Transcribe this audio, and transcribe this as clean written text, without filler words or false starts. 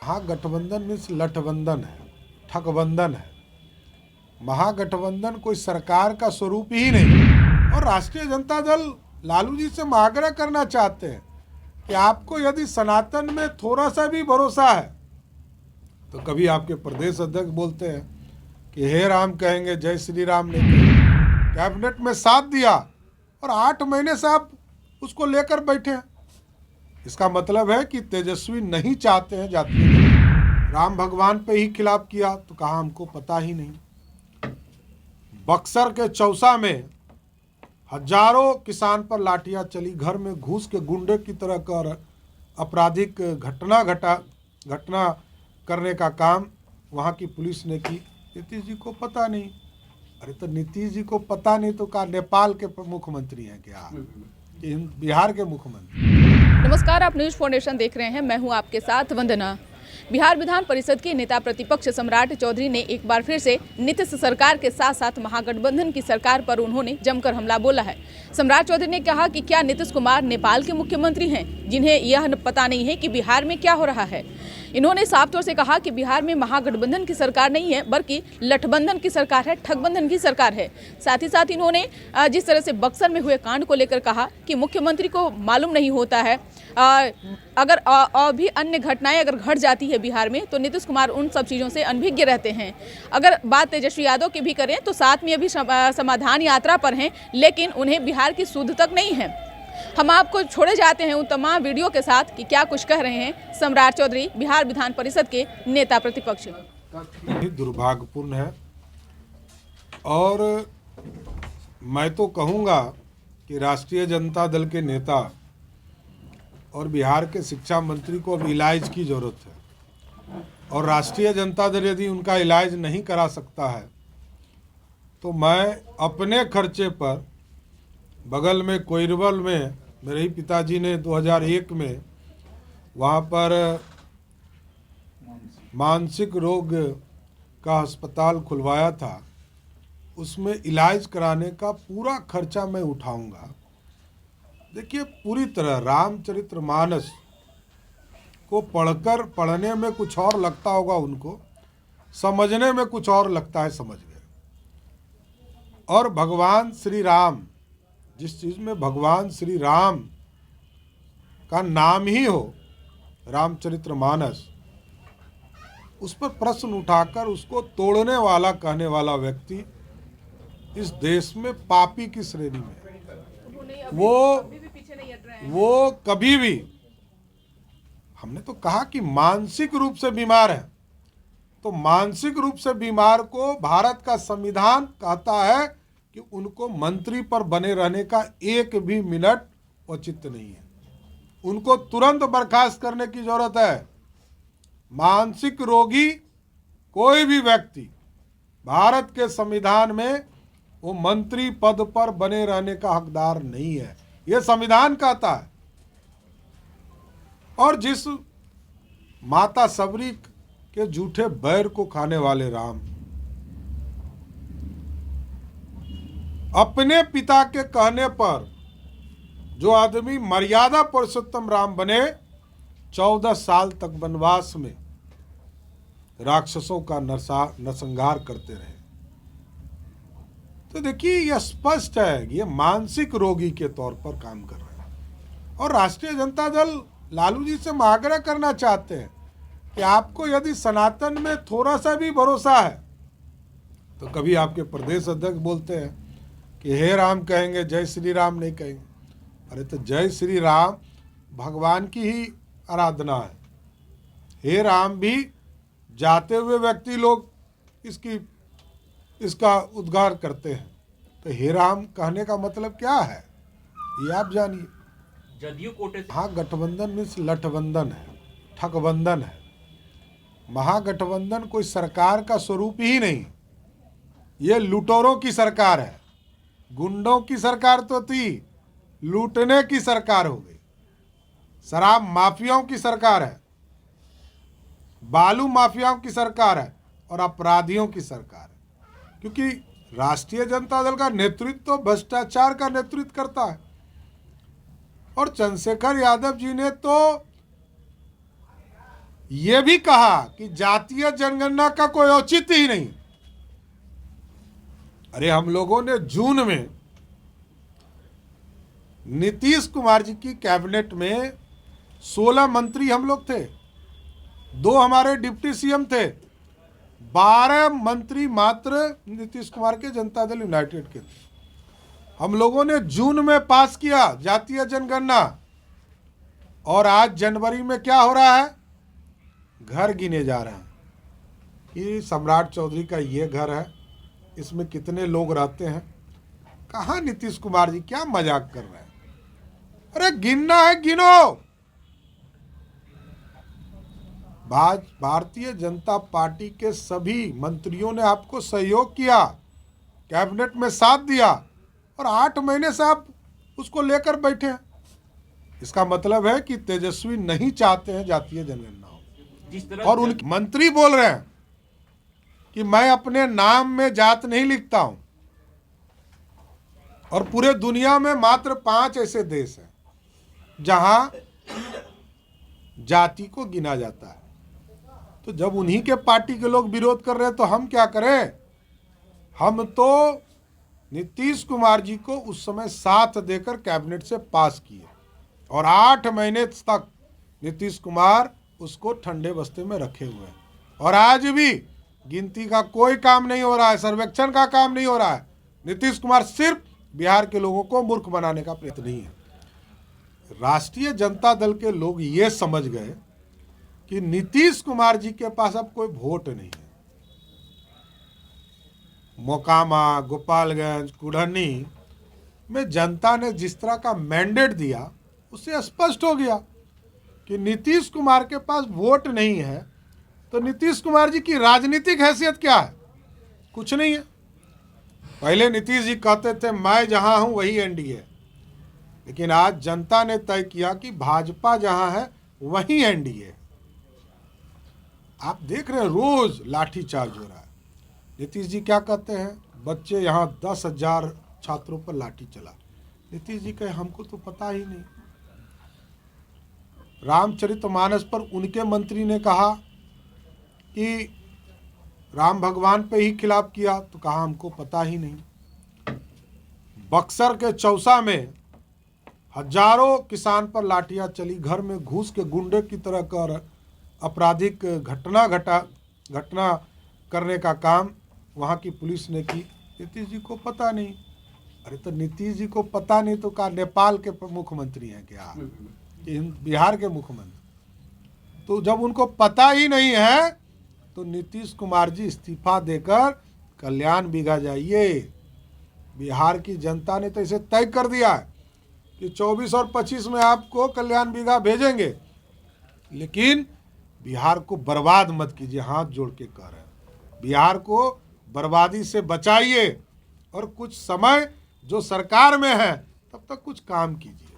महागठबंधन means लठबंधन है, ठगबंधन है। महागठबंधन कोई सरकार का स्वरूप ही नहीं। और राष्ट्रीय जनता दल लालू जी से हम आग्रह करना चाहते हैं कि आपको यदि सनातन में थोड़ा सा भी भरोसा है तो कभी आपके प्रदेश अध्यक्ष बोलते हैं कि हे राम कहेंगे, जय श्री राम नहीं कहेंगे। कैबिनेट में साथ दिया और 8 महीने से आप उसको लेकर बैठे हैं। इसका मतलब है कि तेजस्वी नहीं चाहते हैं जातीय। राम भगवान पे ही खिलाफ किया तो कहा हमको पता ही नहीं। बक्सर के चौसा में हजारों किसान पर लाठियां चली, घर में घुस के गुंडे की तरह कर आपराधिक घटना करने का काम वहां की पुलिस ने की। नीतीश जी को पता नहीं। अरे तो नीतीश जी को पता नहीं तो क्या नेपाल के मुख्यमंत्री हैं क्या, कि बिहार के मुख्यमंत्री? नमस्कार, आप न्यूज फाउंडेशन देख रहे हैं। मैं हूं आपके साथ वंदना। बिहार विधान परिषद के नेता प्रतिपक्ष सम्राट चौधरी ने एक बार फिर से नीतीश सरकार के साथ साथ महागठबंधन की सरकार पर उन्होंने जमकर हमला बोला है। सम्राट चौधरी ने कहा कि क्या नीतीश कुमार नेपाल के मुख्यमंत्री हैं, जिन्हें यह पता नहीं है कि बिहार में क्या हो रहा है। इन्होंने साफ तौर से कहा कि बिहार में महागठबंधन की सरकार नहीं है, बल्कि लठबंधन की सरकार है, ठगबंधन की सरकार है। साथ ही साथ इन्होंने जिस तरह से बक्सर में हुए कांड को लेकर कहा कि मुख्यमंत्री को मालूम नहीं होता है, अगर भी अन्य घटनाएं अगर घट जाती है बिहार में तो नीतीश कुमार उन सब चीज़ों से अनभिज्ञ रहते हैं। अगर बात तेजस्वी यादव की भी करें तो साथ में अभी समाधान यात्रा पर हैं, लेकिन उन्हें बिहार की सुध तक नहीं है। हम आपको छोड़े जाते हैं उन तमाम वीडियो के साथ कि क्या कुछ कह रहे हैं सम्राट चौधरी, बिहार विधान परिषद के नेता प्रतिपक्ष। दुर्भाग्यपूर्ण है और मैं तो कहूँगा कि राष्ट्रीय जनता दल के नेता और बिहार के शिक्षा मंत्री को अब इलाज की ज़रूरत है। और राष्ट्रीय जनता दल यदि उनका इलाज नहीं करा सकता है तो मैं अपने खर्चे पर बगल में कोइरबल में मेरे ही पिताजी ने 2001 में वहाँ पर मानसिक रोग का अस्पताल खुलवाया था, उसमें इलाज कराने का पूरा खर्चा मैं उठाऊंगा। देखिए, पूरी तरह रामचरितमानस को पढ़ने में कुछ और लगता होगा उनको, समझने में कुछ और लगता है, समझ गए। और भगवान श्री राम, जिस चीज़ में भगवान श्री राम का नाम ही हो, रामचरितमानस, उस पर प्रश्न उठाकर उसको तोड़ने वाला कहने वाला व्यक्ति इस देश में पापी की श्रेणी में। वो कभी भी, हमने तो कहा कि मानसिक रूप से बीमार है, तो मानसिक रूप से बीमार को भारत का संविधान कहता है कि उनको मंत्री पर बने रहने का एक भी मिनट औचित्य नहीं है, उनको तुरंत बर्खास्त करने की जरूरत है। मानसिक रोगी कोई भी व्यक्ति भारत के संविधान में वो मंत्री पद पर बने रहने का हकदार नहीं है, ये संविधान कहता है। और जिस माता सबरी के झूठे बैर को खाने वाले राम अपने पिता के कहने पर जो आदमी मर्यादा पुरुषोत्तम राम बने, 14 साल तक वनवास में राक्षसों का नरसंहार करते रहे। तो देखिए, यह स्पष्ट है, ये मानसिक रोगी के तौर पर काम कर रहे हैं। और राष्ट्रीय जनता दल लालू जी से हम आग्रह करना चाहते हैं कि आपको यदि सनातन में थोड़ा सा भी भरोसा है तो कभी आपके प्रदेश अध्यक्ष बोलते हैं कि हे राम कहेंगे, जय श्री राम नहीं कहेंगे। अरे तो जय श्री राम भगवान की ही आराधना है। हे राम भी जाते हुए व्यक्ति लोग इसका उद्गार करते हैं। तो हे राम कहने का मतलब क्या है, ये आप जानिए। जदयू कोटे से महागठबंधन मीन्स लठबंधन है, ठगबंधन है। महागठबंधन कोई सरकार का स्वरूप ही नहीं। ये लुटेरों की सरकार है, गुंडों की सरकार तो थी, लूटने की सरकार हो गई। शराब माफियाओं की सरकार है, बालू माफियाओं की सरकार है और अपराधियों की सरकार है। क्योंकि राष्ट्रीय जनता दल का नेतृत्व तो भ्रष्टाचार का नेतृत्व करता है। और चंद्रशेखर यादव जी ने तो ये भी कहा कि जातीय जनगणना का कोई औचित्य ही नहीं। अरे हम लोगों ने जून में नीतीश कुमार जी की कैबिनेट में 16 मंत्री हम लोग थे, 2 हमारे डिप्टी सीएम थे, 12 मंत्री मात्र नीतीश कुमार के जनता दल यूनाइटेड के थे। हम लोगों ने जून में पास किया जातीय जनगणना, और आज जनवरी में क्या हो रहा है? घर गिने जा रहे हैं कि सम्राट चौधरी का ये घर है, इसमें कितने लोग रहते हैं। कहाँ नीतीश कुमार जी क्या मजाक कर रहे हैं? अरे गिनना है, गिनो। भारतीय जनता पार्टी के सभी मंत्रियों ने आपको सहयोग किया, कैबिनेट में साथ दिया, और 8 महीने से आप उसको लेकर बैठे हैं। इसका मतलब है कि तेजस्वी नहीं चाहते हैं जातीय जनगणना हो। जिस तरह और उनके मंत्री बोल रहे हैं कि मैं अपने नाम में जात नहीं लिखता हूं, और पूरे दुनिया में मात्र 5 ऐसे देश हैं जहां जाति को गिना जाता है। तो जब उन्हीं के पार्टी के लोग विरोध कर रहे हैं तो हम क्या करें? हम तो नीतीश कुमार जी को उस समय साथ देकर कैबिनेट से पास किए, और 8 महीने तक नीतीश कुमार उसको ठंडे बस्ते में रखे हुए हैं। और आज भी गिनती का कोई काम नहीं हो रहा है, सर्वेक्षण का काम नहीं हो रहा है। नीतीश कुमार सिर्फ बिहार के लोगों को मूर्ख बनाने का प्रयत्न ही है। राष्ट्रीय जनता दल के लोग ये समझ गए कि नीतीश कुमार जी के पास अब कोई वोट नहीं है। मोकामा, गोपालगंज, कुढ़नी में जनता ने जिस तरह का मैंडेट दिया, उससे स्पष्ट हो गया कि नीतीश कुमार के पास वोट नहीं है। तो नीतीश कुमार जी की राजनीतिक हैसियत क्या है? कुछ नहीं है। पहले नीतीश जी कहते थे मैं जहां हूं वही एनडीए, लेकिन आज जनता ने तय किया कि भाजपा जहां है वही एनडीए। आप देख रहे हैं रोज लाठीचार्ज हो रहा है। नीतीश जी क्या कहते हैं? बच्चे यहाँ 10,000 छात्रों पर लाठी चला। नीतीश जी कहे हमको तो पता ही नहीं। रामचरितमानस पर उनके मंत्री ने कहा कि राम भगवान पे ही खिलाफ किया, तो कहा हमको पता ही नहीं। बक्सर के चौसा में हजारों किसान पर लाठियां चली, घर में घुस के गुंडे की तरह कर आपराधिक घटना करने का काम वहाँ की पुलिस ने की। नीतीश जी को पता नहीं। अरे तो नीतीश जी को पता नहीं तो क्या नेपाल के मुख्यमंत्री हैं क्या, कि बिहार के मुख्यमंत्री? तो जब उनको पता ही नहीं है तो नीतीश कुमार जी इस्तीफा देकर कल्याण बिघा जाइए। बिहार की जनता ने तो इसे तय कर दिया है कि 24 और 25 में आपको कल्याण बिघा भेजेंगे, लेकिन बिहार को बर्बाद मत कीजिए। हाथ जोड़ के कह रहे हैं, बिहार को बर्बादी से बचाइए, और कुछ समय जो सरकार में है तब तक कुछ काम कीजिए।